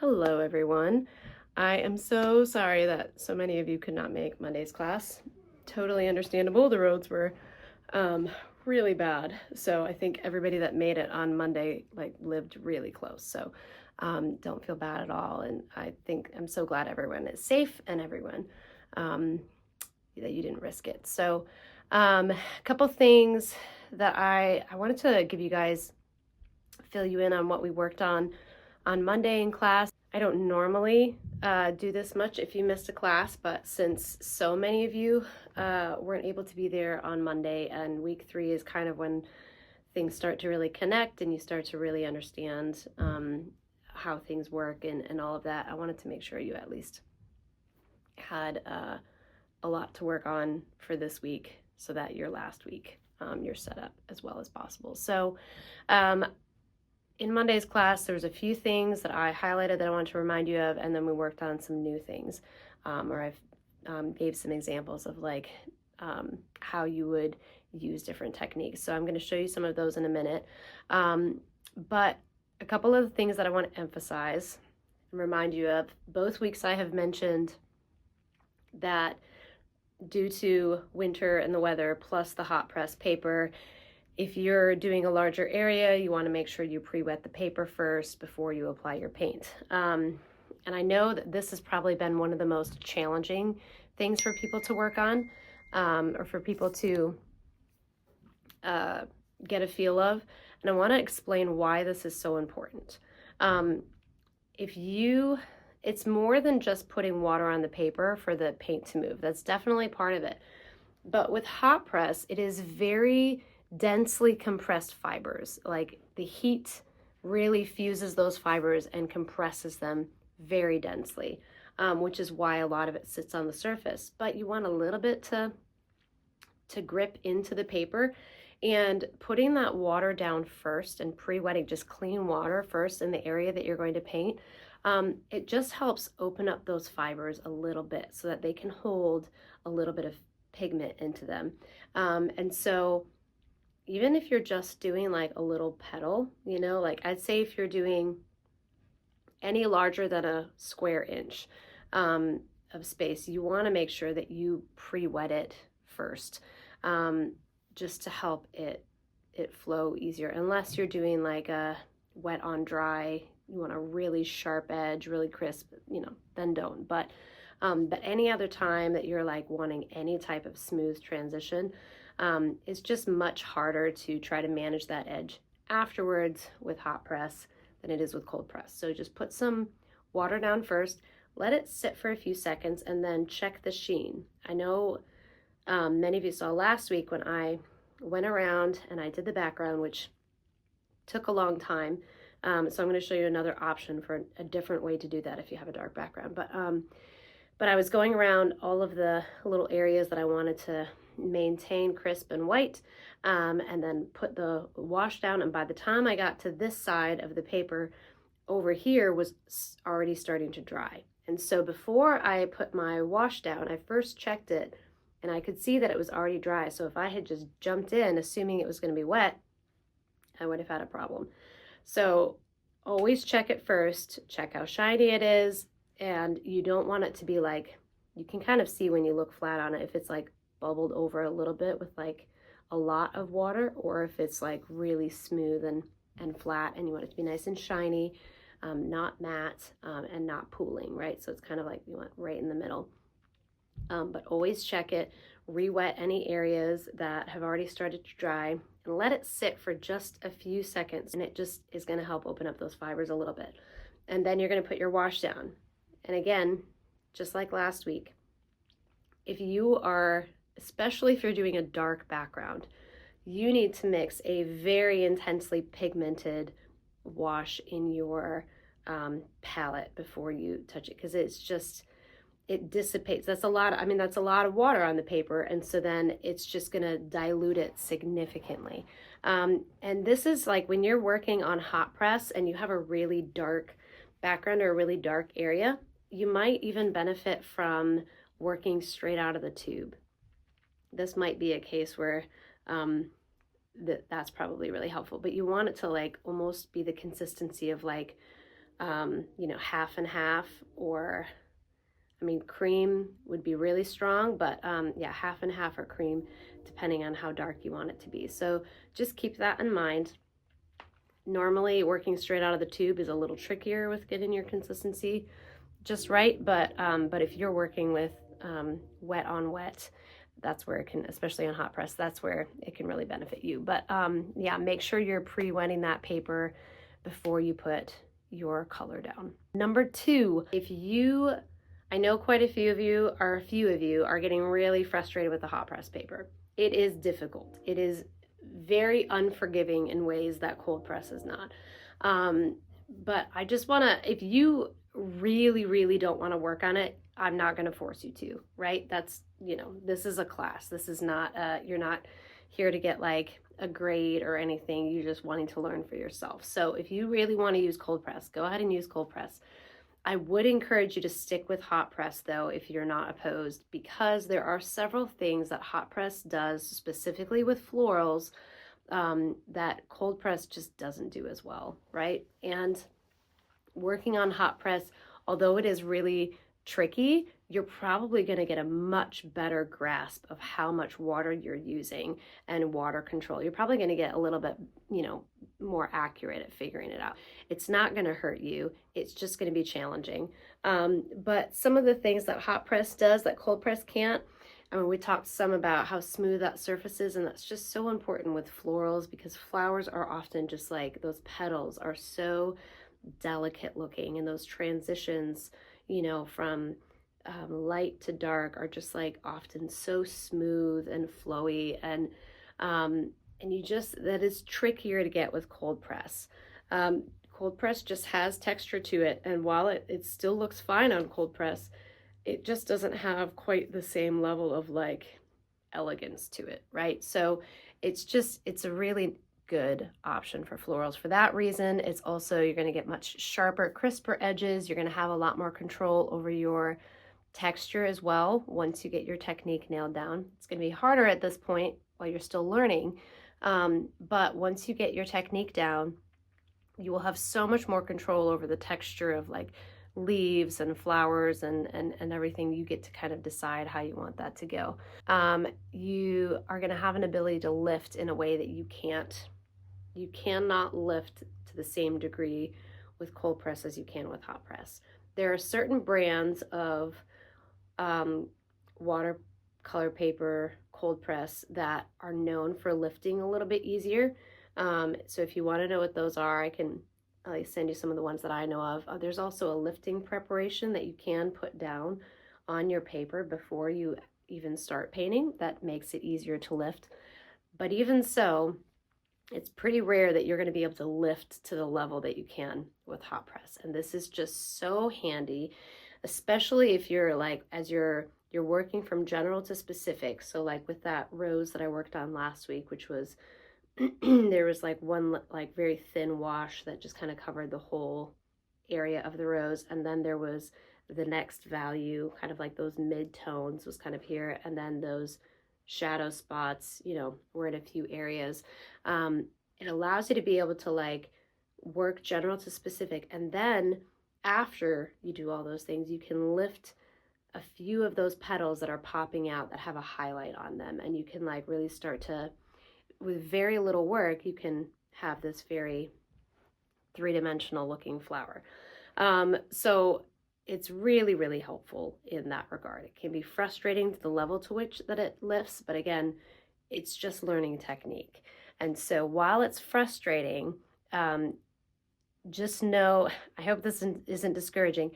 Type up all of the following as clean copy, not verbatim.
Hello, everyone. I am so sorry that so many of you could not make Monday's class. Totally understandable. The roads were um, really bad. So I think everybody that made it on Monday lived really close. So don't feel bad at all. And I think I'm so glad everyone is safe and everyone um, that you didn't risk it. So a couple things that I wanted to give you guys, fill you in on what we worked on Monday in class. I don't normally do this much if you missed a class, but since so many of you weren't able to be there on Monday, and week 3 is kind of when things start to really connect and you start to really understand how things work and all of that, I wanted to make sure you at least had a lot to work on for this week so that your last week you're set up as well as possible. So in Monday's class, there was a few things that I highlighted that I wanted to remind you of, and then we worked on some new things, or I've gave some examples of how you would use different techniques. So I'm going to show you some of those in a minute. But a couple of the things that I want to emphasize and remind you of, both weeks I have mentioned that due to winter and the weather, plus the hot press paper, if you're doing a larger area, you want to make sure you pre-wet the paper first before you apply your paint. And I know that this has probably been one of the most challenging things for people to work on, or for people to get a feel of. And I want to explain why this is so important. It's more than just putting water on the paper for the paint to move. That's definitely part of it. But with hot press, it is very densely compressed fibers. Like, the heat really fuses those fibers and compresses them very densely, which is why a lot of it sits on the surface. But you want a little bit to grip into the paper, and putting that water down first and pre-wetting, just clean water first in the area that you're going to paint, it just helps open up those fibers a little bit so that they can hold a little bit of pigment into them. And so even if you're just doing like a little petal, like I'd say if you're doing any larger than a square inch of space, you want to make sure that you pre-wet it first, just to help it flow easier. Unless you're doing like a wet on dry, you want a really sharp edge, really crisp, then don't. But any other time that you're like wanting any type of smooth transition, it's just much harder to try to manage that edge afterwards with hot press than it is with cold press. So just put some water down first, let it sit for a few seconds, and then check the sheen. I know many of you saw last week when I went around and I did the background, which took a long time. So I'm going to show you another option for a different way to do that if you have a dark background. But I was going around all of the little areas that I wanted to maintain crisp and white, and then put the wash down. And by the time I got to this side of the paper, over here was already starting to dry. And so before I put my wash down, I first checked it, and I could see that it was already dry. So if I had just jumped in assuming it was going to be wet, I would have had a problem. So always check it first, check how shiny it is, and you don't want it to be like, you can kind of see when you look flat on it if it's like bubbled over a little bit with like a lot of water, or if it's like really smooth and flat, and you want it to be nice and shiny, not matte, and not pooling, right? So it's kind of like you want right in the middle. But always check it, re-wet any areas that have already started to dry, and let it sit for just a few seconds, and it just is going to help open up those fibers a little bit. And then you're going to put your wash down. And again, just like last week, if you are, especially if you're doing a dark background, you need to mix a very intensely pigmented wash in your palette before you touch it, because it dissipates. That's a lot of water on the paper, and so then it's just going to dilute it significantly. And this is like when you're working on hot press and you have a really dark background or a really dark area, you might even benefit from working straight out of the tube. This might be a case where that's probably really helpful, but you want it to like almost be the consistency of like you know, half and half, or I mean, cream would be really strong, but yeah, half and half or cream, depending on how dark you want it to be. So just keep that in mind. Normally, working straight out of the tube is a little trickier with getting your consistency just right, but if you're working with wet on wet, that's where it can, especially on hot press, that's where it can really benefit you. But yeah, make sure you're pre-wetting that paper before you put your color down. Number two, I know quite a few of you are getting really frustrated with the hot press paper. It is difficult. It is very unforgiving in ways that cold press is not. But I just want to, if you really don't want to work on it, I'm not going to force you to, right? That's, you know, this is a class. This is not, you're not here to get like a grade or anything. You're just wanting to learn for yourself. So if you really want to use cold press, go ahead and use cold press. I would encourage you to stick with hot press though, if you're not opposed, because there are several things that hot press does specifically with florals that cold press just doesn't do as well, right? And working on hot press, although it is really tricky, you're probably going to get a much better grasp of how much water you're using and water control. You're probably going to get a little bit, you know, more accurate at figuring it out. It's not going to hurt you. It's just going to be challenging. But some of the things that hot press does that cold press can't, I mean, we talked some about how smooth that surface is, and that's just so important with florals because flowers are often just like, those petals are so delicate looking, and those transitions, you know, from light to dark are just like often so smooth and flowy, and you just, that is trickier to get with cold press. Cold press just has texture to it, and while it still looks fine on cold press, it just doesn't have quite the same level of like elegance to it, right? So it's a really good option for florals for that reason. It's also, you're going to get much sharper, crisper edges. You're going to have a lot more control over your texture as well once you get your technique nailed down. It's going to be harder at this point while you're still learning, but once you get your technique down, you will have so much more control over the texture of like leaves and flowers and everything. You get to kind of decide how you want that to go. You are going to have an ability to lift in a way that you cannot lift to the same degree with cold press as you can with hot press. There are certain brands of watercolor paper cold press that are known for lifting a little bit easier. So if you want to know what those are, I can send you some of the ones that I know of. There's also a lifting preparation that you can put down on your paper before you even start painting that makes it easier to lift. But even so, it's pretty rare that you're going to be able to lift to the level that you can with hot press. And this is just so handy, especially if you're like, as you're working from general to specific. So like with that rose that I worked on last week, which was there was like one like very thin wash that just kind of covered the whole area of the rose, and then there was the next value, kind of like those mid-tones was kind of here, and then those shadow spots, you know, were in a few areas. It allows you to be able to like work general to specific, and then after you do all those things, you can lift a few of those petals that are popping out that have a highlight on them, and you can like really start to, with very little work, you can have this very three-dimensional looking flower. So it's really helpful in that regard. It can be frustrating to the level to which that it lifts, but again, it's just learning technique. And so while it's frustrating, just know, I hope this isn't discouraging,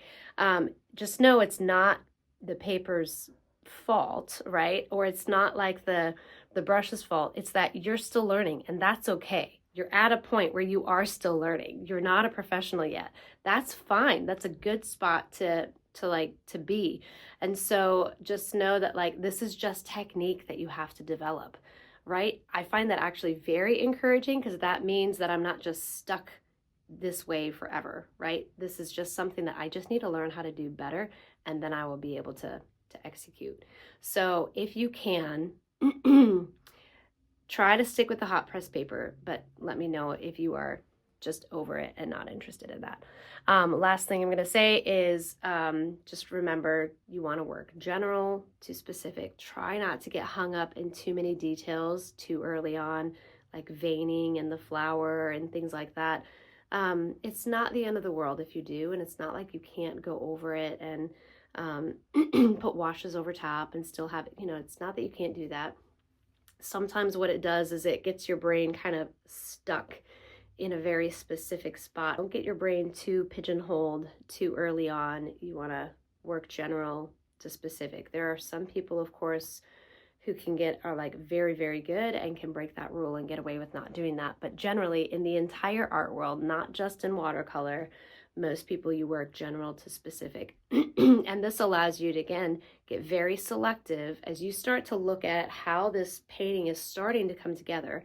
just know it's not the paper's fault, right? Or it's not like the brush's fault. It's that you're still learning, and that's okay. You're at a point where you are still learning. You're not a professional yet. That's fine. That's a good spot to be. And so just know that like this is just technique that you have to develop, right? I find that actually very encouraging, because that means that I'm not just stuck this way forever, right? This is just something that I just need to learn how to do better, and then I will be able to execute. So if you can, try to stick with the hot press paper, but let me know if you are just over it and not interested in that. Last thing I'm going to say is just remember, you want to work general to specific. Try not to get hung up in too many details too early on, like veining and the flower and things like that. It's not the end of the world if you do, and it's not like you can't go over it and put washes over top and still have, it's not that you can't do that. Sometimes what it does is it gets your brain kind of stuck in a very specific spot. Don't get your brain too pigeonholed too early on. You want to work general to specific. There are some people, of course, who are like very, very good and can break that rule and get away with not doing that. But generally in the entire art world, not just in watercolor, most people, you work general to specific. And this allows you to, again, get very selective as you start to look at how this painting is starting to come together.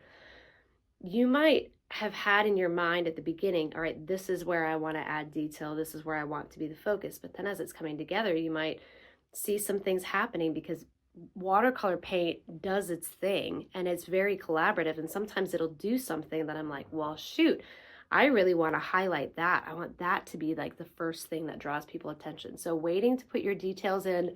You might have had in your mind at the beginning, all right, this is where I want to add detail, this is where I want to be the focus. But then as it's coming together, you might see some things happening, because watercolor paint does its thing and it's very collaborative, and sometimes it'll do something that I'm like, well, shoot, I really want to highlight that. I want that to be like the first thing that draws people attention. So waiting to put your details in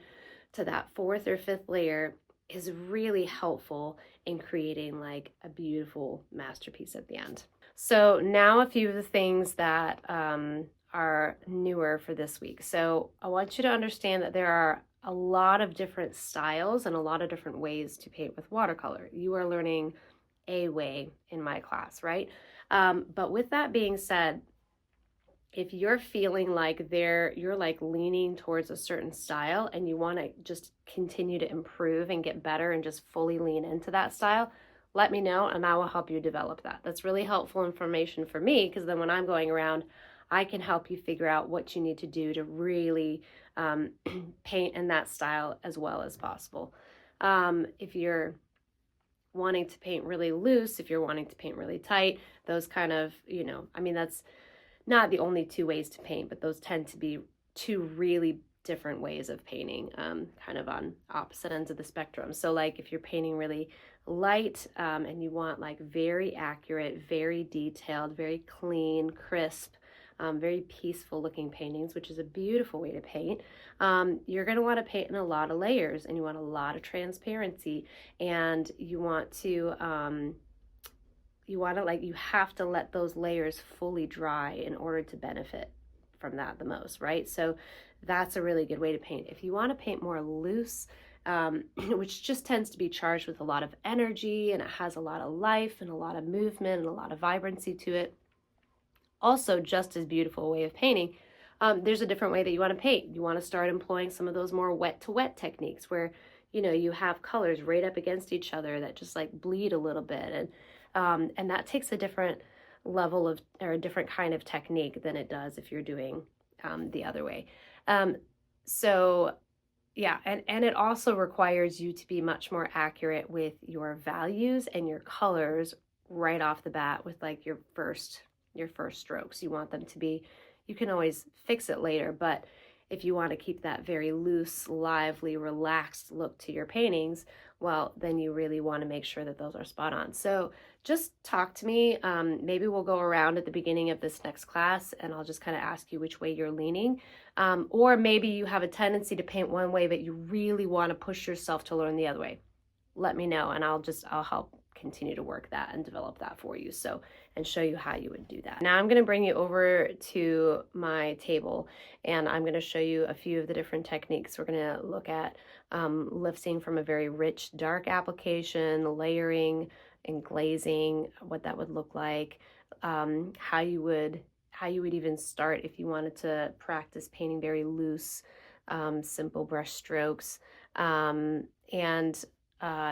to that 4th or 5th layer is really helpful in creating like a beautiful masterpiece at the end. So now a few of the things that are newer for this week. So I want you to understand that there are a lot of different styles and a lot of different ways to paint with watercolor. You are learning a way in my class, right? But with that being said, if you're feeling like you're like leaning towards a certain style and you want to just continue to improve and get better and just fully lean into that style, let me know and I will help you develop that. That's really helpful information for me, because then when I'm going around, I can help you figure out what you need to do to really paint in that style as well as possible. If you're wanting to paint really loose, if you're wanting to paint really tight, those kind of, that's not the only 2 ways to paint, but those tend to be 2 really different ways of painting, kind of on opposite ends of the spectrum. So like if you're painting really light and you want like very accurate, very detailed, very clean, crisp, very peaceful looking paintings, which is a beautiful way to paint, you're going to want to paint in a lot of layers, and you want a lot of transparency, and you have to let those layers fully dry in order to benefit from that the most, right? So that's a really good way to paint. If you want to paint more loose, which just tends to be charged with a lot of energy, and it has a lot of life and a lot of movement and a lot of vibrancy to it, also just as beautiful a way of painting, there's a different way that you want to paint. You want to start employing some of those more wet to wet techniques where, you have colors right up against each other that just like bleed a little bit. And that takes a different level of, or a different kind of technique than it does if you're doing the other way. So yeah, and it also requires you to be much more accurate with your values and your colors right off the bat with like your first strokes. You want them to be, you can always fix it later, but if you want to keep that very loose, lively, relaxed look to your paintings, well, then you really want to make sure that those are spot on. So just talk to me. Maybe we'll go around at the beginning of this next class and I'll just kind of ask you which way you're leaning. Or maybe you have a tendency to paint one way, but you really want to push yourself to learn the other way. Let me know and I'll help continue to work that and develop that for you, and show you how you would do that. Now I'm going to bring you over to my table and I'm going to show you a few of the different techniques. We're going to look at lifting from a very rich dark application, layering and glazing, what that would look like, how you would even start if you wanted to practice painting very loose, simple brush strokes,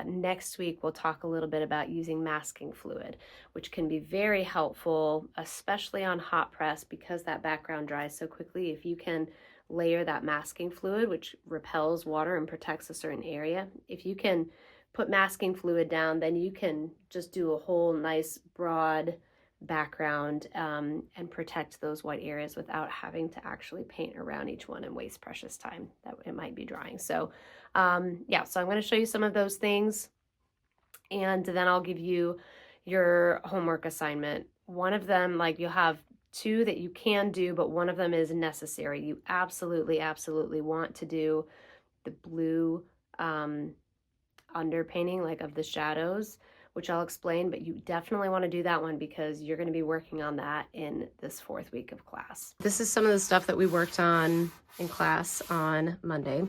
next week, we'll talk a little bit about using masking fluid, which can be very helpful, especially on hot press, because that background dries so quickly. If you can layer that masking fluid, which repels water and protects a certain area, if you can put masking fluid down, then you can just do a whole nice broad background and protect those white areas without having to actually paint around each one and waste precious time that it might be drying. So yeah, so I'm going to show you some of those things, and then I'll give you your homework assignment one of them, like you'll have two that you can do, but one of them is necessary. You absolutely, absolutely want to do the blue underpainting, like of the shadows, which I'll explain, but you definitely want to do that one because you're going to be working on that in this 4th week of class. This is some of the stuff that we worked on in class on Monday.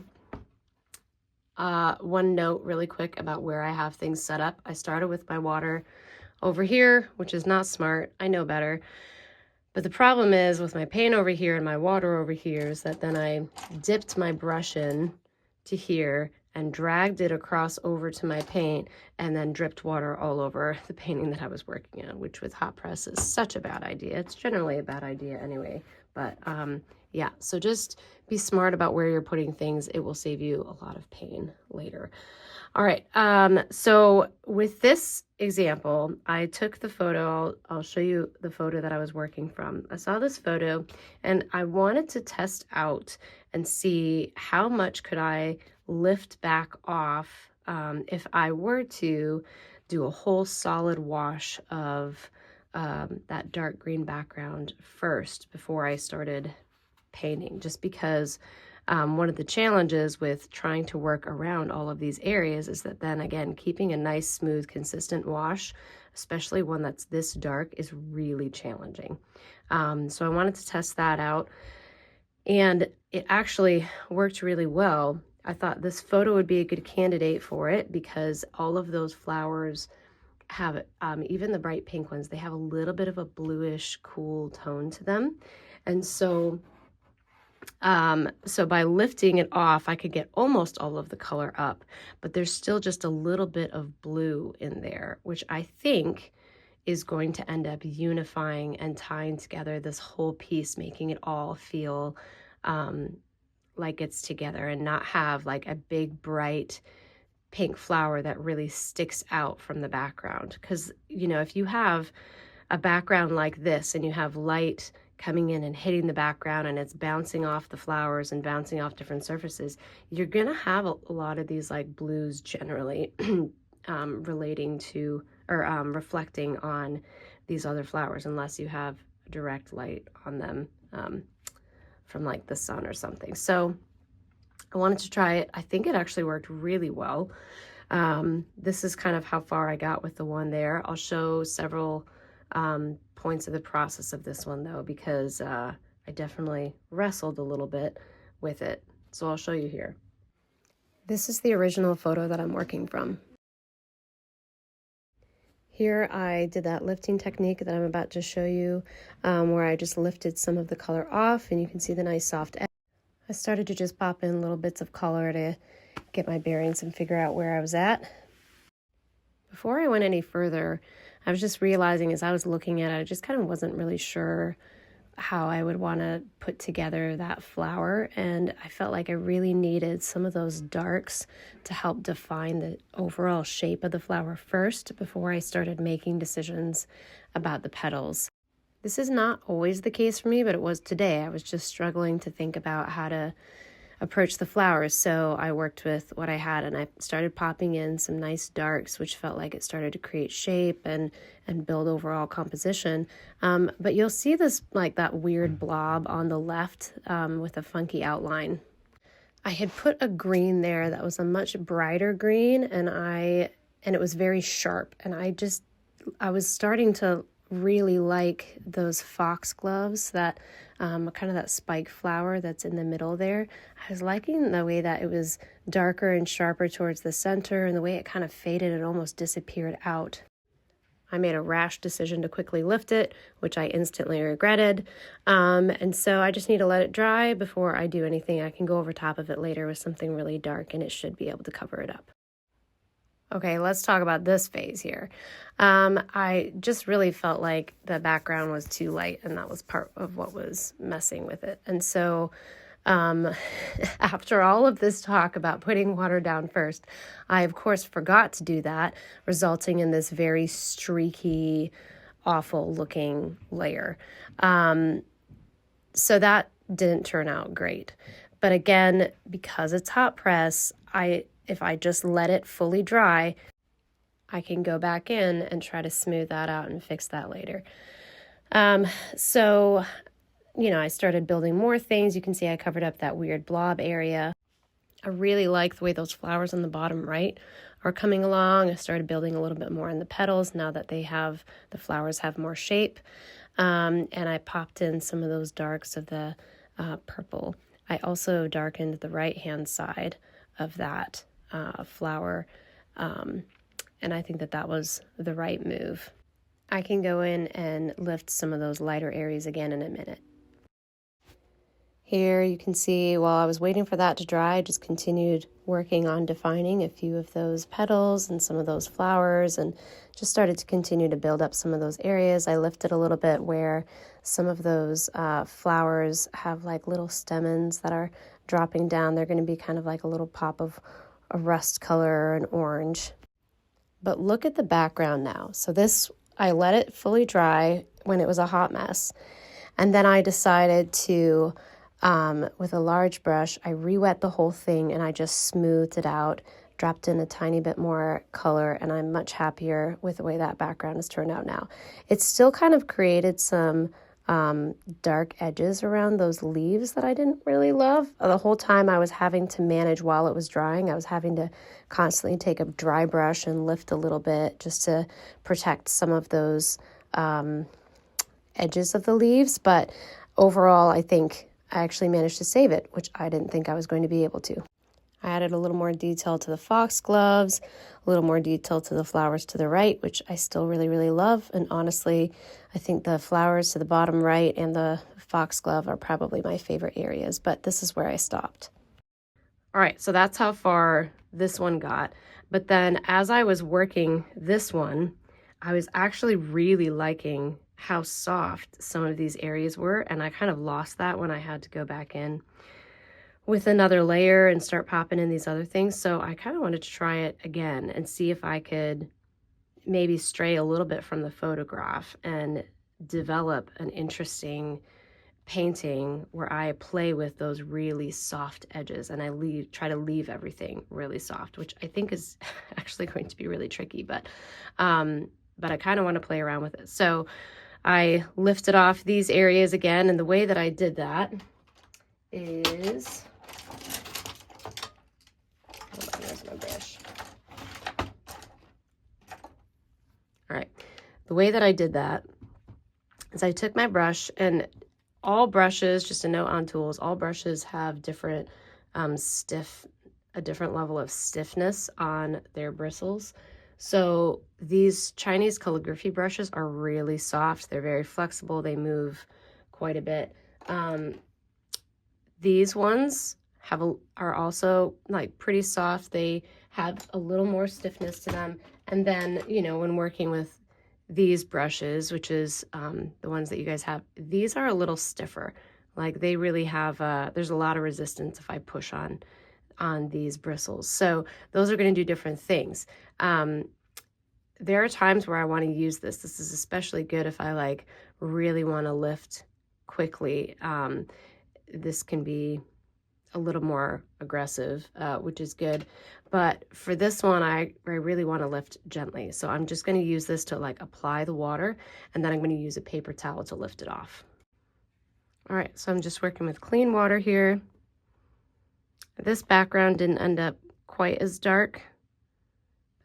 One note really quick about where I have things set up. I started with my water over here, which is not smart. I know better. But the problem is with my paint over here and my water over here is that then I dipped my brush in to here and dragged it across over to my paint and then dripped water all over the painting that I was working on, which with hot press is such a bad idea. It's generally a bad idea anyway. But yeah, so just be smart about where you're putting things. It will save you a lot of pain later. All right, so with this example, I took the photo. I'll show you the photo that I was working from. I saw this photo and I wanted to test out and see how much could I lift back off if I were to do a whole solid wash of that dark green background first before I started painting, just because one of the challenges with trying to work around all of these areas is that then again, keeping a nice, smooth, consistent wash, especially one that's this dark, is really challenging. So I wanted to test that out, and it actually worked really well. I thought this photo would be a good candidate for it because all of those flowers have, even the bright pink ones, they have a little bit of a bluish, cool tone to them. And so by lifting it off, I could get almost all of the color up, but there's still just a little bit of blue in there, which I think is going to end up unifying and tying together this whole piece, making it all feel like it's together and not have like a big bright pink flower that really sticks out from the background. Because, you know, if you have a background like this and you have light coming in and hitting the background and it's bouncing off the flowers and bouncing off different surfaces, you're gonna have a lot of these like blues generally relating to or reflecting on these other flowers unless you have direct light on them from like the sun or something. So I wanted to try it. I think it actually worked really well. This is kind of how far I got with the one there. I'll show several points of the process of this one though, because I definitely wrestled a little bit with it. So I'll show you here. This is the original photo that I'm working from. Here I did that lifting technique that I'm about to show you, where I just lifted some of the color off and you can see the nice soft edge. I started to just pop in little bits of color to get my bearings and figure out where I was at. Before I went any further, I was just realizing as I was looking at it, I just kind of wasn't really sure how I would want to put together that flower, and I felt like I really needed some of those darks to help define the overall shape of the flower first before I started making decisions about the petals. This is not always the case for me, but it was today. I was just struggling to think about how to approach the flowers, so I worked with what I had and I started popping in some nice darks, which felt like it started to create shape and build overall composition. But you'll see this like that weird blob on the left with a funky outline. I had put a green there that was a much brighter green, and it was very sharp, and I was starting to really like those foxgloves, that kind of that spike flower that's in the middle there. I was liking the way that it was darker and sharper towards the center, and the way it kind of faded and almost disappeared out. I made a rash decision to quickly lift it, which I instantly regretted. And so I just need to let it dry before I do anything. I can go over top of it later with something really dark and it should be able to cover it up. Okay, let's talk about this phase here. I just really felt like the background was too light, and that was part of what was messing with it. And so after all of this talk about putting water down first, I of course forgot to do that, resulting in this very streaky, awful looking layer. So that didn't turn out great. But again, because it's hot press, if I just let it fully dry, I can go back in and try to smooth that out and fix that later. So, I started building more things. You can see I covered up that weird blob area. I really like the way those flowers on the bottom right are coming along. I started building a little bit more in the petals now that the flowers have more shape. And I popped in some of those darks of the purple. I also darkened the right-hand side of that flower, and I think that was the right move. I can go in and lift some of those lighter areas again in a minute. Here you can see while I was waiting for that to dry, I just continued working on defining a few of those petals and some of those flowers, and just started to continue to build up some of those areas. I lifted a little bit where some of those flowers have like little stamens that are dropping down. They're going to be kind of like a little pop of a rust color or an orange. But look at the background now. So this, I let it fully dry when it was a hot mess. And then I decided to, with a large brush, I re-wet the whole thing and I just smoothed it out, dropped in a tiny bit more color, and I'm much happier with the way that background has turned out now. It's still kind of created some dark edges around those leaves that I didn't really love. The whole time I was having to manage while it was drying. I was having to constantly take a dry brush and lift a little bit just to protect some of those edges of the leaves. But overall, I think I actually managed to save it, which I didn't think I was going to be able to. I added a little more detail to the foxgloves, a little more detail to the flowers to the right, which I still really, really love. And honestly, I think the flowers to the bottom right and the foxglove are probably my favorite areas, but this is where I stopped. All right, so that's how far this one got. But then as I was working this one, I was actually really liking how soft some of these areas were, and I kind of lost that when I had to go back in with another layer and start popping in these other things. So I kind of wanted to try it again and see if I could maybe stray a little bit from the photograph and develop an interesting painting where I play with those really soft edges and I try to leave everything really soft, which I think is actually going to be really tricky, but I kind of want to play around with it. So I lifted off these areas again, and the way that I did that is, hold on, there's my brush. All right, the way that I did that is I took my brush, and all brushes, just a note on tools, all brushes have different a different level of stiffness on their bristles. So these Chinese calligraphy brushes are really soft. They're very flexible. They move quite a bit. These ones are also like pretty soft. They have a little more stiffness to them. And then, when working with these brushes, which is the ones that you guys have, these are a little stiffer. Like they really have, there's a lot of resistance if I push on these bristles. So those are going to do different things. There are times where I want to use this. This is especially good if I really want to lift quickly. This can be a little more aggressive, which is good. But for this one, I really want to lift gently. So I'm just going to use this to apply the water, and then I'm going to use a paper towel to lift it off. All right, so I'm just working with clean water here. This background didn't end up quite as dark,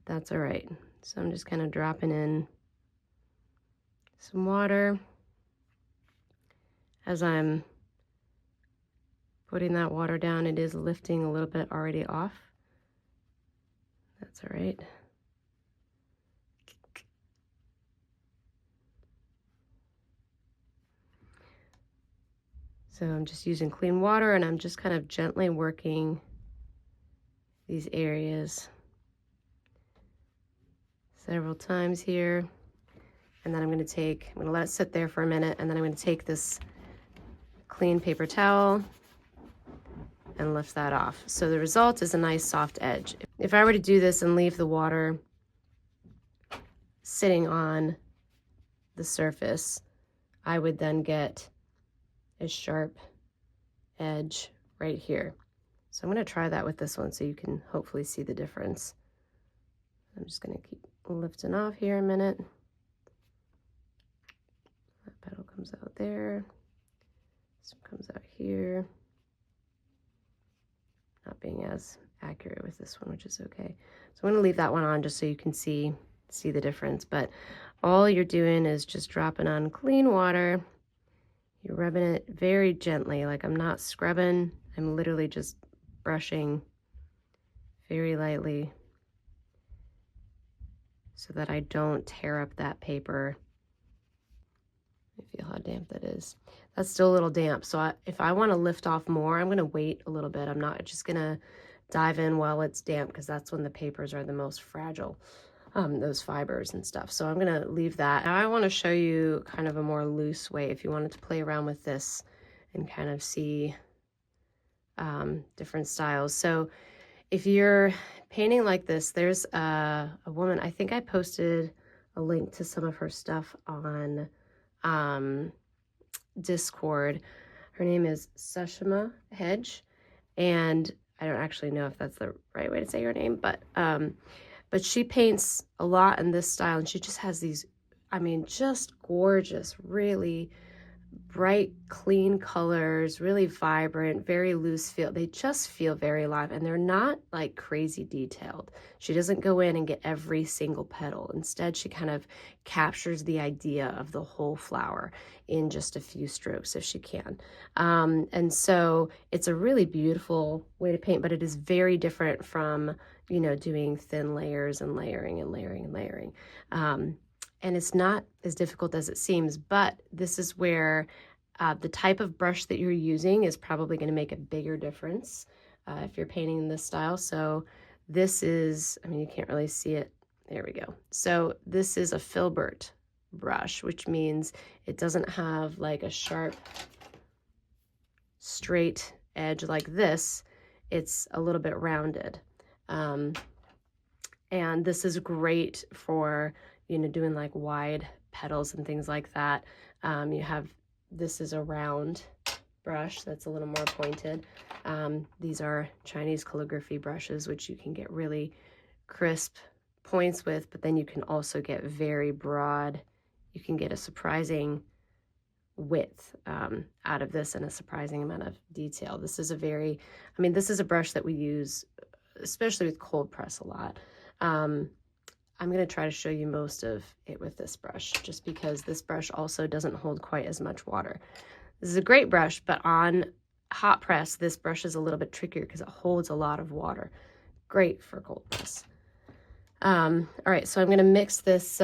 but that's all right. So I'm just kind of dropping in some water as I'm putting that water down. It is lifting a little bit already off. That's all right. So I'm just using clean water, and I'm just kind of gently working these areas several times here. And then I'm going to let it sit there for a minute, and then I'm going to take this clean paper towel and lift that off. So the result is a nice soft edge. If I were to do this and leave the water sitting on the surface, I would then get a sharp edge right here. So I'm going to try that with this one so you can hopefully see the difference. I'm just going to keep lifting off here a minute. That petal comes out there. This one comes out here. Not being as accurate with this one, which is okay. So I'm going to leave that one on just so you can see the difference. But all you're doing is just dropping on clean water. You're rubbing it very gently, like I'm not scrubbing. I'm literally just brushing very lightly so that I don't tear up that paper. Let me feel how damp that is. That's still a little damp. So if I want to lift off more, I'm going to wait a little bit. I'm not just going to dive in while it's damp because that's when the papers are the most fragile, those fibers and stuff. So I'm going to leave that. Now I want to show you kind of a more loose way if you wanted to play around with this and kind of see different styles. So if you're painting like this, there's a woman, I think I posted a link to some of her stuff on Discord. Her name is Sushma Hedge, and I don't actually know if that's the right way to say her name, but she paints a lot in this style, and she just has these, I mean, just gorgeous, really bright, clean colors, really vibrant, very loose feel. They just feel very alive, and they're not like crazy detailed. She doesn't go in and get every single petal. Instead, she kind of captures the idea of the whole flower in just a few strokes if she can. And so it's a really beautiful way to paint, but it is very different from, you know, doing thin layers and layering and layering and layering. And it's not as difficult as it seems, but this is where the type of brush that you're using is probably going to make a bigger difference if you're painting in this style. So this is, I mean, you can't really see it. There we go. So this is a filbert brush, which means it doesn't have like a sharp, straight edge like this. It's a little bit rounded. And this is great for, you know, doing like wide petals and things like that. You have, this is a round brush that's a little more pointed. These are Chinese calligraphy brushes, which you can get really crisp points with, but then you can also get very broad. You can get a surprising width out of this and a surprising amount of detail. This is a very, I mean, this is a brush that we use, especially with cold press a lot. I'm going to try to show you most of it with this brush, just because this brush also doesn't hold quite as much water. This is a great brush, but on hot press, this brush is a little bit trickier because it holds a lot of water. Great for cold press. All right, so I'm going to mix this,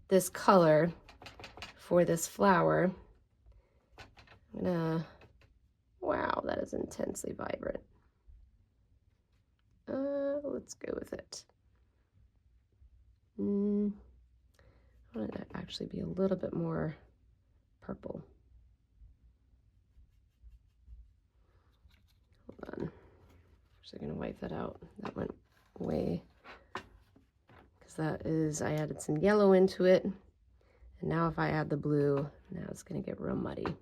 this color for this flower. I'm going to, wow, that is intensely vibrant. Let's go with it. I want it to actually be a little bit more purple. Hold on. Actually going to wipe that out. That went way, because that is, I added some yellow into it. And now if I add the blue, now it's going to get real muddy. So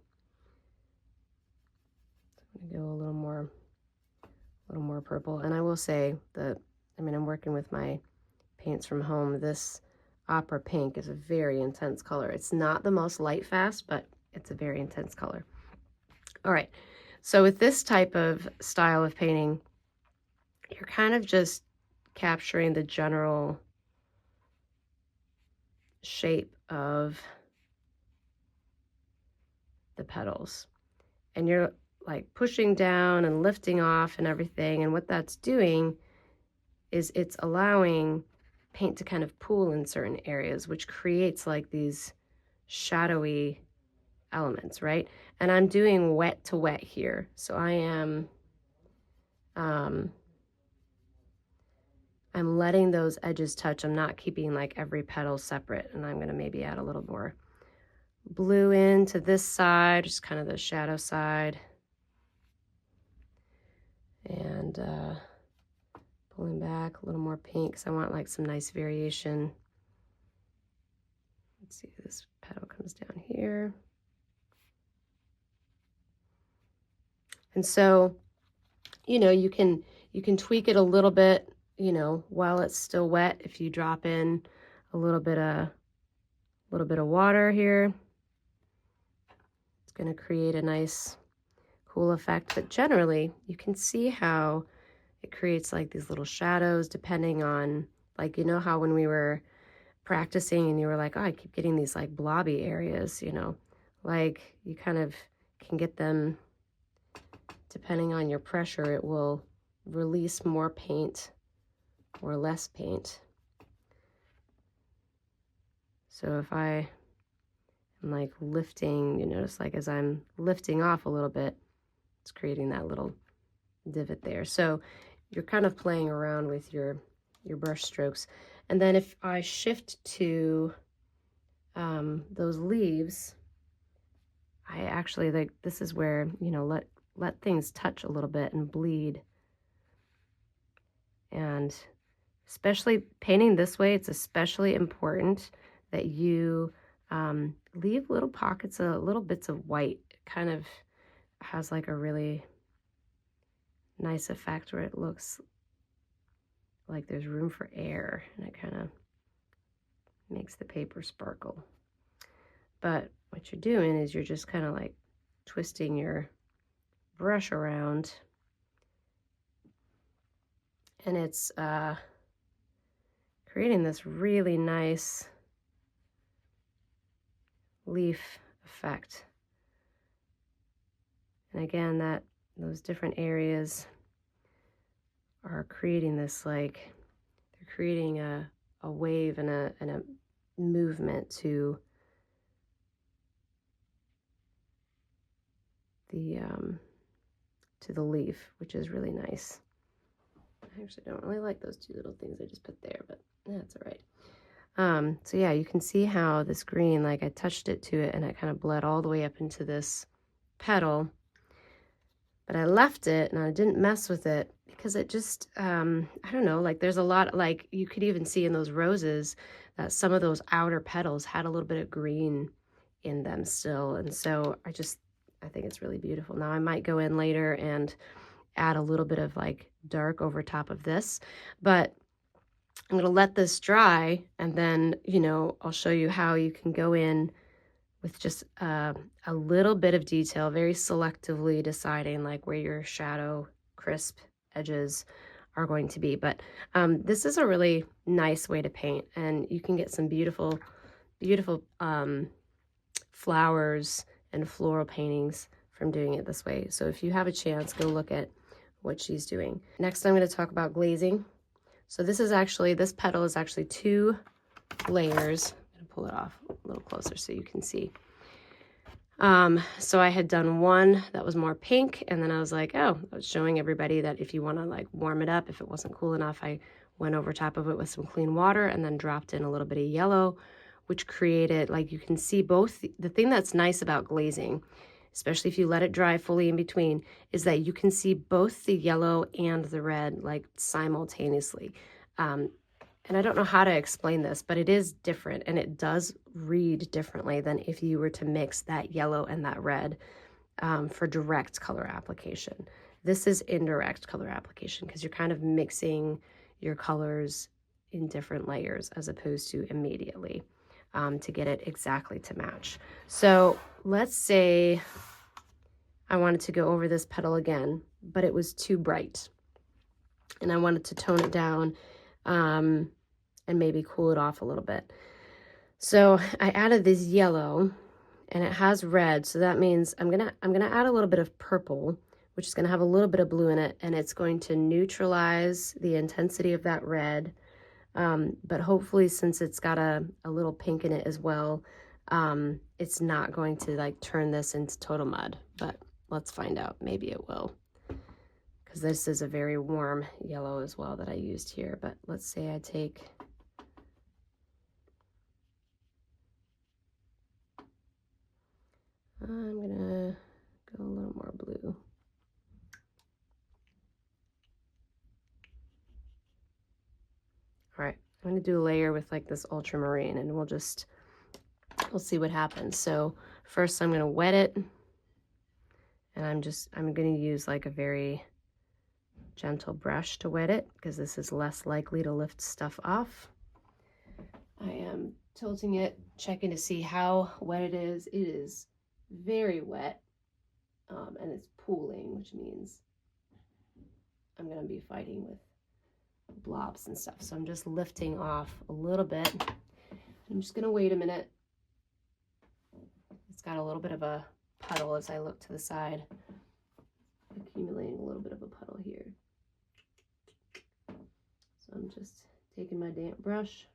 I'm going to go a little more purple. And I will say that, I mean, I'm working with my paints from home. This opera pink is a very intense color. It's not the most light fast, but it's a very intense color. All right, so with this type of style of painting, you're kind of just capturing the general shape of the petals, and you're like pushing down and lifting off and everything, and what that's doing is it's allowing paint to kind of pool in certain areas, which creates like these shadowy elements, right? And I'm doing wet to wet here. So I am, I'm letting those edges touch. I'm not keeping like every petal separate, and I'm gonna maybe add a little more blue into this side, just kind of the shadow side. And pulling back a little more pink because I want like some nice variation. Let's see, this petal comes down here. And so, you know, you can tweak it a little bit, you know, while it's still wet. If you drop in a little bit of water here, It's going to create a nice, cool effect. But generally, you can see how it creates like these little shadows depending on, like, you know how when we were practicing and you were like, oh, I keep getting these like blobby areas, you know, like you kind of can get them depending on your pressure. It will release more paint or less paint. So if I am like lifting, you notice like as I'm lifting off a little bit, it's creating that little divot there. So you're kind of playing around with your brush strokes. And then if I shift to those leaves, I actually like, this is where, you know, let things touch a little bit and bleed. And especially painting this way, it's especially important that you leave little pockets of little bits of white. It kind of has like a really nice effect where it looks like there's room for air, and it kind of makes the paper sparkle. But what you're doing is you're just kind of like twisting your brush around, and it's creating this really nice leaf effect. And again, those different areas are creating this, like, they're creating a wave and a movement to the leaf, which is really nice. I actually don't really like those two little things I just put there, but that's all right. So yeah, you can see how this green, like I touched it to it and it kind of bled all the way up into this petal, but I left it and I didn't mess with it because it just, I don't know, like there's a lot, like you could even see in those roses that some of those outer petals had a little bit of green in them still. And so I think it's really beautiful. Now I might go in later and add a little bit of like dark over top of this, but I'm going to let this dry, and then, you know, I'll show you how you can go in with just a little bit of detail, very selectively deciding like where your shadow crisp edges are going to be. But this is a really nice way to paint, and you can get some beautiful, beautiful flowers and floral paintings from doing it this way. So if you have a chance, go look at what she's doing. Next, I'm going to talk about glazing. So this petal is actually 2 layers. I'm going to pull it off a little closer so you can see. So I had done one that was more pink, and then I was like, oh, I was showing everybody that if you want to like warm it up, if it wasn't cool enough, I went over top of it with some clean water and then dropped in a little bit of yellow, which created, like you can see both. The thing that's nice about glazing, especially if you let it dry fully in between, is that you can see both the yellow and the red like simultaneously. And I don't know how to explain this, but it is different, and it does read differently than if you were to mix that yellow and that red for direct color application. This is indirect color application because you're kind of mixing your colors in different layers as opposed to immediately to get it exactly to match. So let's say I wanted to go over this petal again, but it was too bright, and I wanted to tone it down and maybe cool it off a little bit. So I added this yellow, and it has red, so that means I'm gonna add a little bit of purple, which is gonna have a little bit of blue in it, and it's going to neutralize the intensity of that red. But hopefully, since it's got a little pink in it as well, it's not going to like turn this into total mud, but let's find out. Maybe it will, because this is a very warm yellow as well that I used here. But let's say I take I'm gonna go a little more blue. All right, I'm gonna do a layer with like this ultramarine, and we'll see what happens. So first I'm gonna wet it, and I'm gonna use like a very gentle brush to wet it because this is less likely to lift stuff off. I am tilting it, checking to see how wet it is. It is very wet, and it's pooling, which means I'm going to be fighting with blobs and stuff. So I'm just lifting off a little bit. I'm just going to wait a minute. It's got a little bit of a puddle as I look to the side, accumulating a little bit of a puddle here. So I'm just taking my damp brush,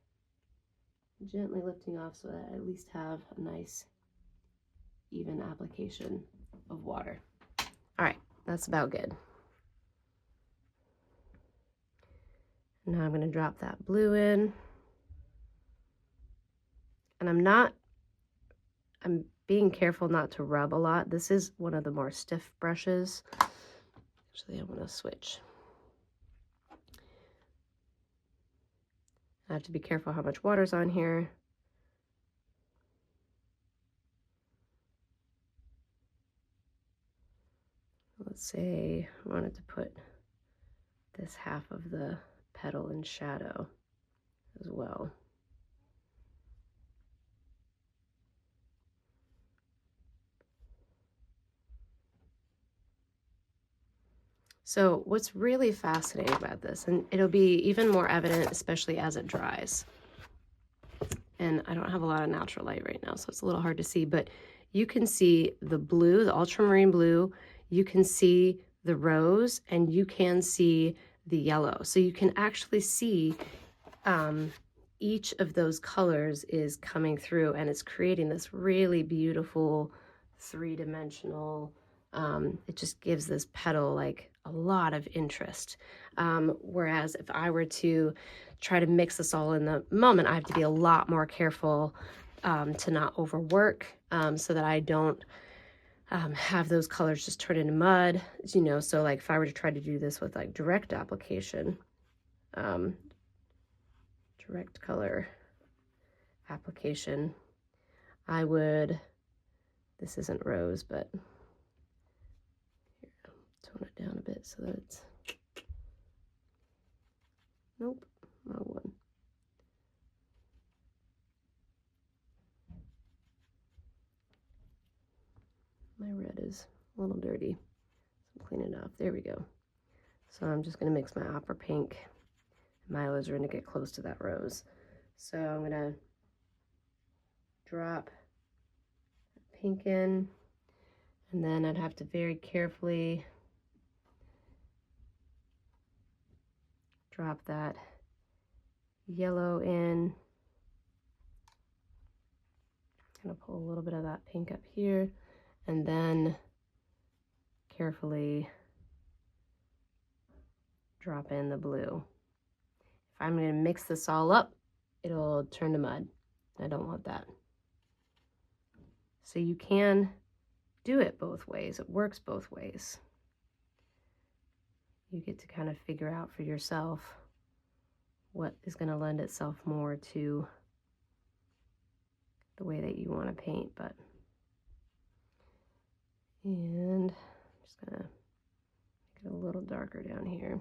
gently lifting off so that I at least have a nice even application of water. All right, that's about good. Now I'm going to drop that blue in. And I'm being careful not to rub a lot. This is one of the more stiff brushes. Actually, I'm going to switch. I have to be careful how much water's on here. Let's say I wanted to put this half of the petal in shadow as well. So what's really fascinating about this, and it'll be even more evident, especially as it dries. And I don't have a lot of natural light right now, so it's a little hard to see, but you can see the blue, the ultramarine blue, you can see the rose, and you can see the yellow. So you can actually see each of those colors is coming through, and it's creating this really beautiful three-dimensional, it just gives this petal like a lot of interest. Whereas if I were to try to mix this all in the moment, I have to be a lot more careful to not overwork, so that I don't have those colors just turn into mud, you know. So like if I were to try to do this with like direct application, direct color application, I would, this isn't rose, but here, tone it down a bit so that it's, nope, wrong one. My red is a little dirty, so clean it off. There we go. So I'm just going to mix my opera pink and my alizarin to get close to that rose. So I'm going to drop pink in, and then I'd have to very carefully drop that yellow in. I'm going to pull a little bit of that pink up here, and then carefully drop in the blue. If I'm going to mix this all up, it'll turn to mud. I don't want that. So you can do it both ways. It works both ways. You get to kind of figure out for yourself what is going to lend itself more to the way that you want to paint. And I'm just going to make it a little darker down here.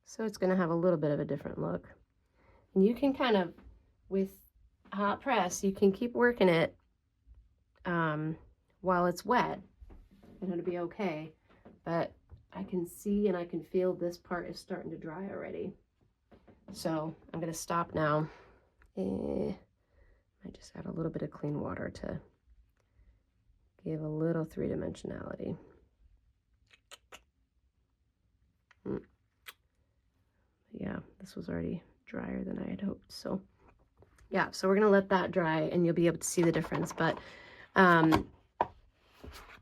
So it's going to have a little bit of a different look. And you can kind of, with hot press, you can keep working it while it's wet, and it'll be okay. But I can see and I can feel this part is starting to dry already. So I'm going to stop now. I just add a little bit of clean water to give a little three-dimensionality. Yeah, this was already drier than I had hoped. So yeah, so we're gonna let that dry and you'll be able to see the difference. But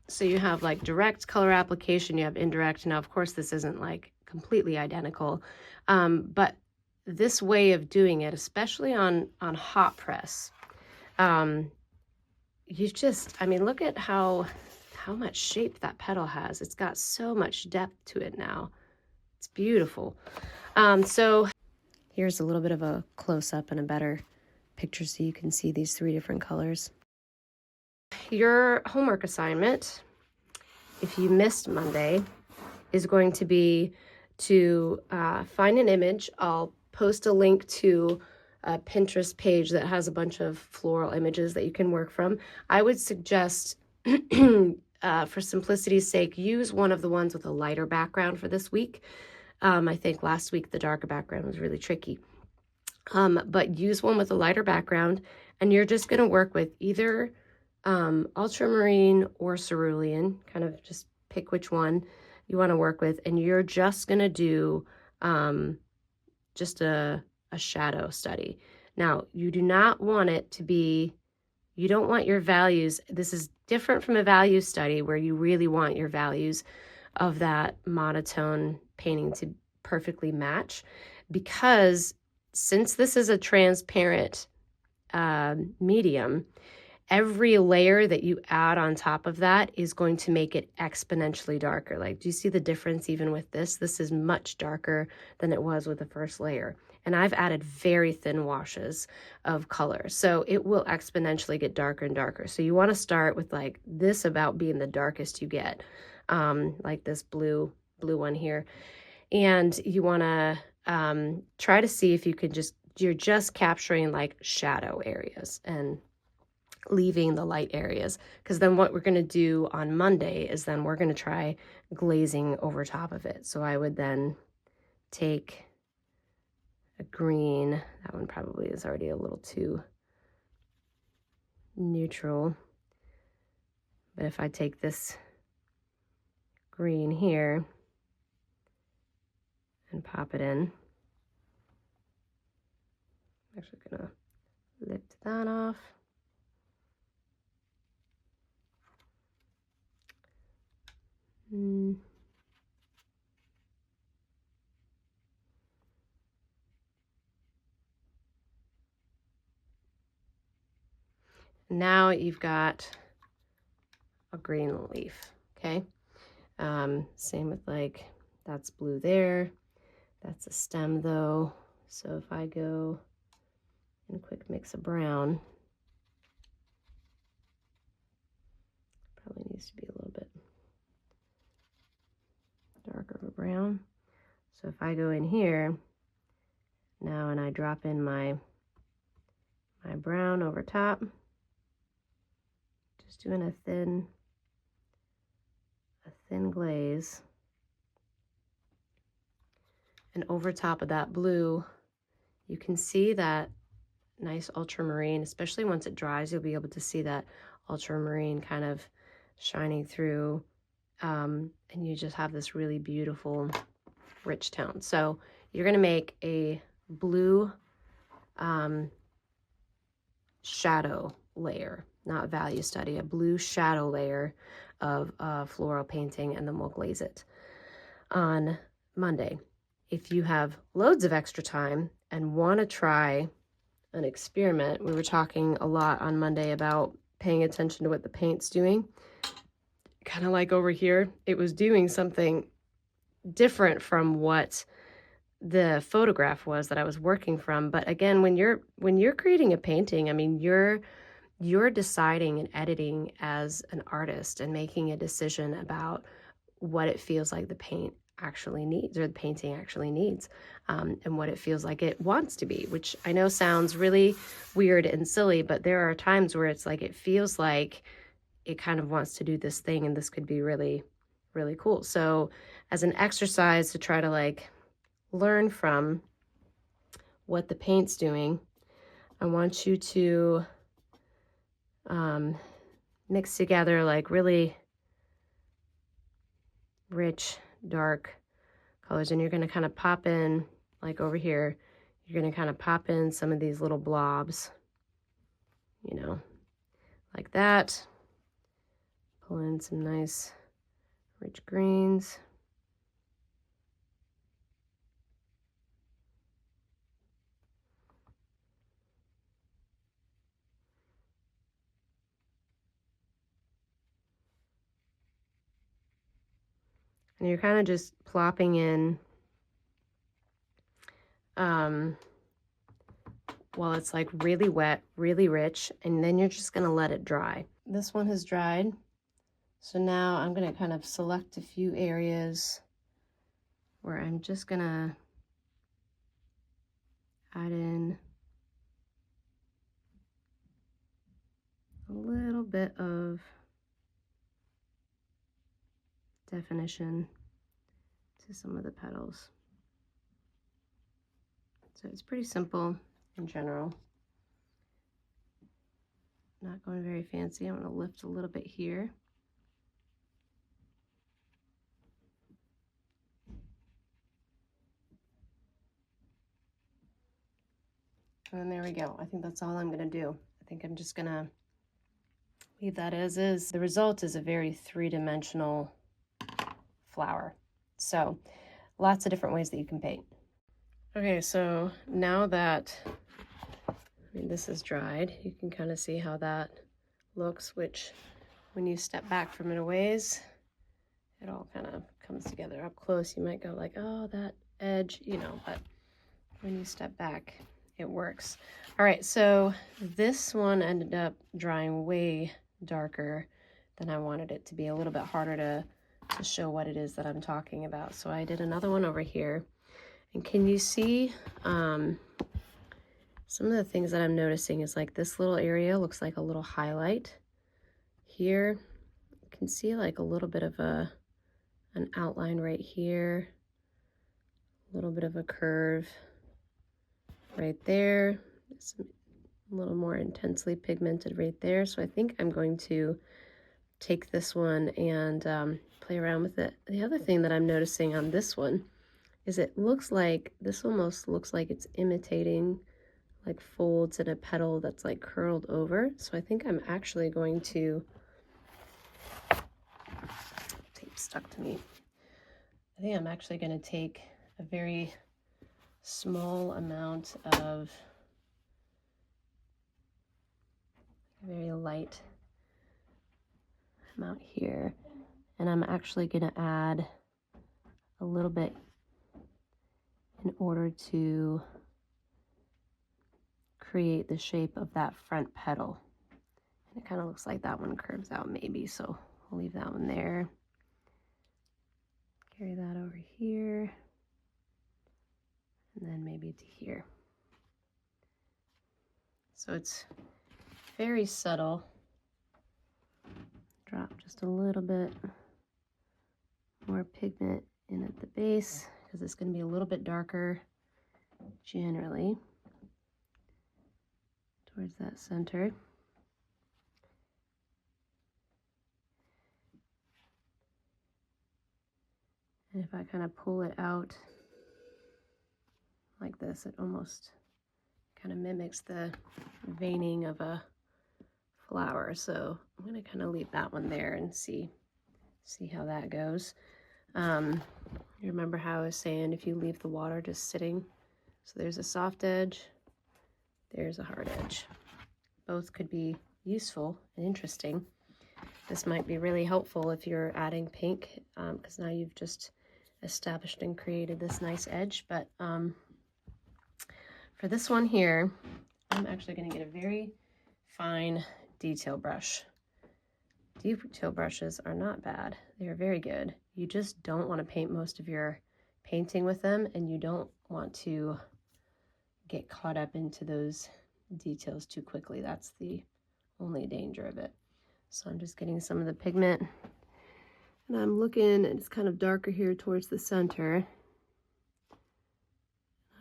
so you have like direct color application, you have indirect. Now, of course, this isn't like completely identical, but this way of doing it, especially on hot press, you just, I mean, look at how much shape that petal has. It's got so much depth to it now. It's beautiful. So here's a little bit of a close-up and a better picture so you can see these three different colors. Your homework assignment, if you missed Monday, is going to be to find an image. I'll post a link to a Pinterest page that has a bunch of floral images that you can work from. I would suggest, for simplicity's sake, use one of the ones with a lighter background for this week. I think last week the darker background was really tricky. But use one with a lighter background, and you're just going to work with either ultramarine or cerulean. Kind of just pick which one you want to work with, and you're just going to do just a shadow study. Now, you do not want it to be, you don't want your values, this is different from a value study where you really want your values of that monotone painting to perfectly match, because since this is a transparent medium, every layer that you add on top of that is going to make it exponentially darker. Like, do you see the difference even with this? This is much darker than it was with the first layer. And I've added very thin washes of color, so it will exponentially get darker and darker. So you want to start with like this about being the darkest you get, like this blue one here. And you want to try to see if you could you're just capturing like shadow areas and leaving the light areas, because then what we're going to do on Monday is then we're going to try glazing over top of it. So I would then take a green, that one probably is already a little too neutral, but if I take this green here and pop it in, I'm actually gonna lift that off. Now you've got a green leaf, okay? Same with like, that's blue there. That's a stem though. So if I go and quick mix of brown, probably needs to be a little bit darker of a brown. So if I go in here now and I drop in my brown over top, just doing a thin glaze, and over top of that blue you can see that nice ultramarine. Especially once it dries, you'll be able to see that ultramarine kind of shining through, and you just have this really beautiful rich tone. So you're going to make a blue shadow layer, not value study, a blue shadow layer of floral painting, and then we'll glaze it on Monday. If you have loads of extra time and want to try an experiment, we were talking a lot on Monday about paying attention to what the paint's doing. Kind of like over here, it was doing something different from what the photograph was that I was working from. But again, when you're creating a painting, I mean, you're deciding and editing as an artist and making a decision about what it feels like the paint actually needs, or the painting actually needs, and what it feels like it wants to be, which I know sounds really weird and silly, but there are times where it's like it feels like it kind of wants to do this thing, and this could be really, really cool. So as an exercise to try to like learn from what the paint's doing, I want you to mix together like really rich, dark colors, and you're going to kind of pop in, like over here, you're going to kind of pop in some of these little blobs, you know, like that. Pull in some nice rich greens. And you're kind of just plopping in while it's like really wet, really rich, and then you're just gonna let it dry. This one has dried, so now I'm gonna kind of select a few areas where I'm just gonna add in a little bit of definition to some of the petals. So it's pretty simple in general. Not going very fancy. I'm going to lift a little bit here. And then there we go. I think that's all I'm going to do. I think I'm just going to leave that as is. The result is a very three-dimensional flower. So lots of different ways that you can paint. Okay, so now that this is dried, you can kind of see how that looks, which when you step back from it a ways, it all kind of comes together. Up close, you might go like, oh, that edge, you know, but when you step back, it works. All right, so this one ended up drying way darker than I wanted it to be, a little bit harder to show what it is that I'm talking about. So I did another one over here. And can you see some of the things that I'm noticing is like this little area looks like a little highlight. Here, you can see like a little bit of an outline right here, a little bit of a curve right there. It's a little more intensely pigmented right there. So I think I'm going to take this one and play around with it. The other thing that I'm noticing on this one is it looks like, this almost looks like it's imitating like folds in a petal that's like curled over. So I think I'm actually going to, tape stuck to me. I think I'm actually going to take a very small amount of, a very light amount here, and I'm actually going to add a little bit in order to create the shape of that front petal. And it kind of looks like that one curves out maybe, so I'll leave that one there. Carry that over here, and then maybe to here. So it's very subtle. Drop just a little bit more pigment in at the base because it's going to be a little bit darker generally towards that center. And if I kind of pull it out like this, it almost kind of mimics the veining of a flower. So I'm going to kind of leave that one there and see how that goes. You remember how I was saying if you leave the water just sitting, so there's a soft edge, there's a hard edge. Both could be useful and interesting. This might be really helpful if you're adding pink, because now you've just established and created this nice edge. But for this one here, I'm actually going to get a very fine detail brush. Detail brushes are not bad. They are very good. You just don't want to paint most of your painting with them, and you don't want to get caught up into those details too quickly. That's the only danger of it. So I'm just getting some of the pigment, and I'm looking, and it's kind of darker here towards the center.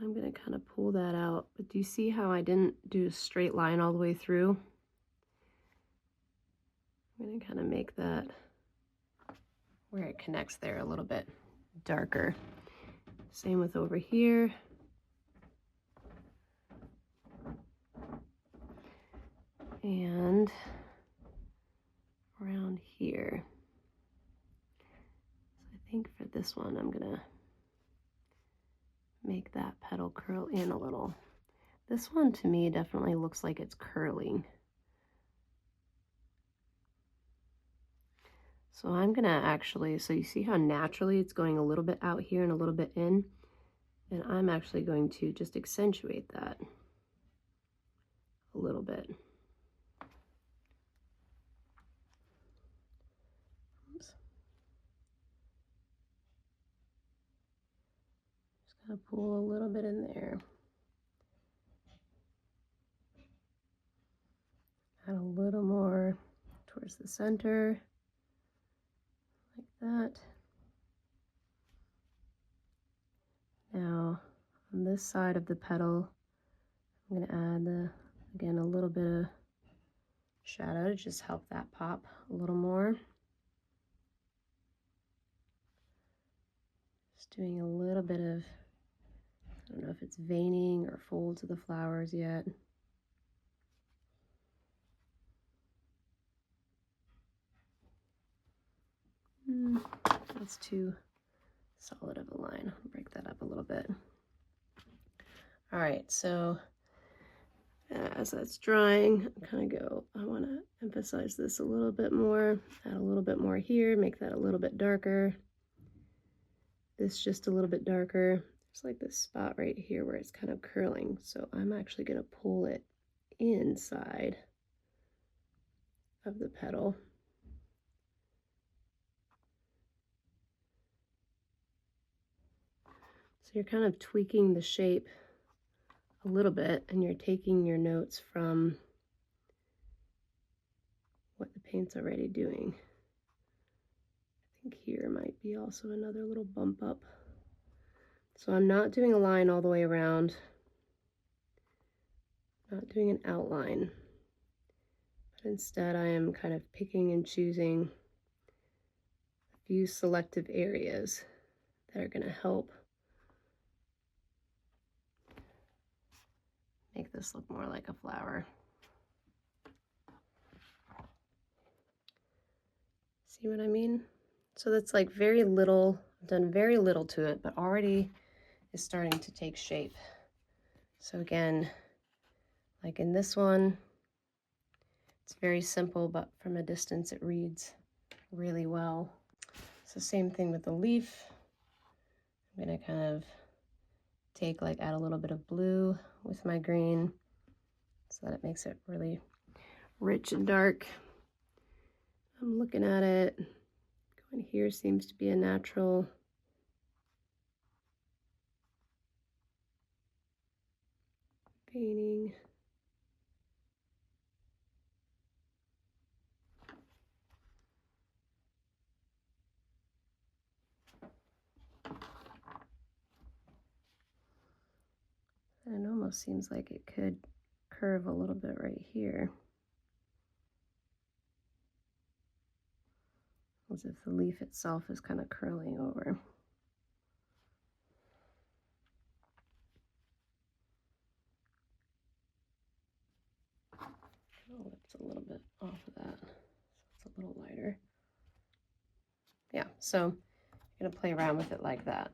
I'm going to kind of pull that out, but do you see how I didn't do a straight line all the way through? I'm going to kind of make that where it connects there a little bit darker. Same with over here. And around here. So I think for this one, I'm going to make that petal curl in a little. This one to me definitely looks like it's curling. So I'm gonna actually, so you see how naturally it's going a little bit out here and a little bit in, and I'm actually going to just accentuate that a little bit. Oops. to pull a little bit in there. Add a little more towards the center, like that. Now, on this side of the petal, I'm going to add, again, a little bit of shadow to just help that pop a little more. Just doing a little bit of, I don't know if it's veining or folds of the flowers yet. That's too solid of a line. I'll break that up a little bit. All right, so as that's drying, I want to emphasize this a little bit more, add a little bit more here, make that a little bit darker. This just a little bit darker. There's like this spot right here where it's kind of curling, so I'm actually going to pull it inside of the petal. So you're kind of tweaking the shape a little bit, and you're taking your notes from what the paint's already doing. I think here might be also another little bump up. So I'm not doing a line all the way around, not doing an outline, but instead I am kind of picking and choosing a few selective areas that are going to help make this look more like a flower. See what I mean? So that's like very little, I've done very little to it, but already is starting to take shape. So again, like in this one, it's very simple, but from a distance it reads really well. So same thing with the leaf. I'm gonna kind of add a little bit of blue with my green so that it makes it really rich and dark. I'm looking at it. Going here seems to be a natural. Painting. And it almost seems like it could curve a little bit right here, as if the leaf itself is kind of curling over. Oh, it's a little bit off of that, so it's a little lighter. Yeah, so I'm gonna play around with it like that.